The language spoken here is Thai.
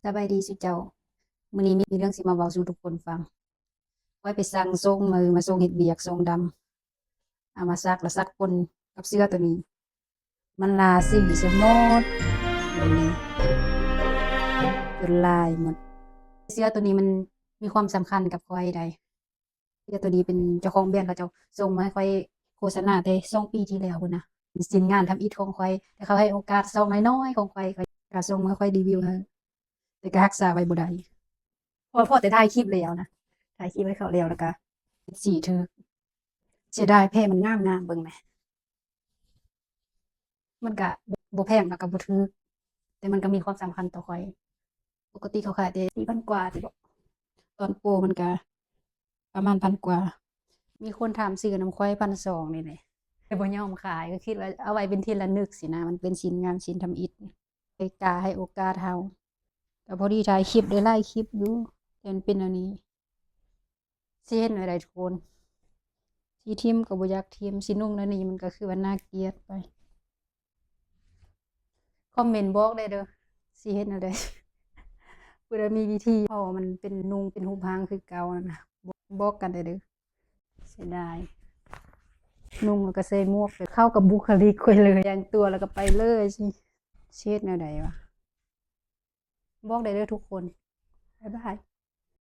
สบายดีสุเจ้ามื้อนี้มีเรื่องสิมาเว้าสู่ทุกคนฟังข้อยไปสั่งทรงมาส่งเฮ็ดเวียกทรงดำเอามาซักแล้วซักปนกับเสื้อตัวนี้ มันลาสีเสียหมดตัวนี้จนลายหมดเสื้อตัวนี้มันมีความสำคัญกับข้อยใดเสื้อตัวนี้เป็นเจ้าของแบรนด์เขาเจ้าส่งมาให้ข้อยโฆษณาแต่2ปีที่แล้วพู้นน่ะเป็นสินงานทำอิฐของข้อยแต่เขาให้โอกาสส่องน้อยๆของข้อยก็ส่งมาให้ข้อยรีวิวให้แต่ก็รักษาไว้บ่ได้ พอแต่ถ่ายคลิปแล้วนะถ่ายคลิปให้เขาแล้วแล้วก็เฮ็ดสีถึกเสียดายแพรมันงามๆเบิ่งแหมมันก็บ่แพงแล้วก็บ่ถูกแต่มันก็มีความสำคัญต่อข้อยปกติเขาขายแต่4,000กว่าสิบ่ตอนโปรมันก็ประมาณ1,000กว่ามีคนถามซื้อนำข้อย1,200นี่แหละแต่บ่ยอมขายก็คิดว่าเอาไว้เป็นที่ระลึกสินะมันเป็นชิ้นงานชิ้นทำอิฐไปกล้าให้โอกาสเราก็พอดีถ่ายคลิปได้หลายคลิปอยู่แต่มันเป็นอันนี้สิเฮ็ดแนวใดทุกคน สิทิ่มก็บ่อยากทิ่มสินุ่งแนวนี้มันก็คือว่าน่าเกลียดไปคอมเมนต์บอกได้เด้อสิเฮ็ดแนวใดผู้ใดมีวิธีเพราะว่ามันเป็นนุ่งเป็นรูปร่างคือเก่านั่นน่ะบอกกันได้เด้อเสียดายนุ่งแล้วก็ใส่หมวกไปเข้ากับบุคลิกข้อยเลยแต่งตัวแล้วก็ไปเลยสิเฮ็ดแนวใดวะบอกได้เด้อทุกคนบ๊ายบาย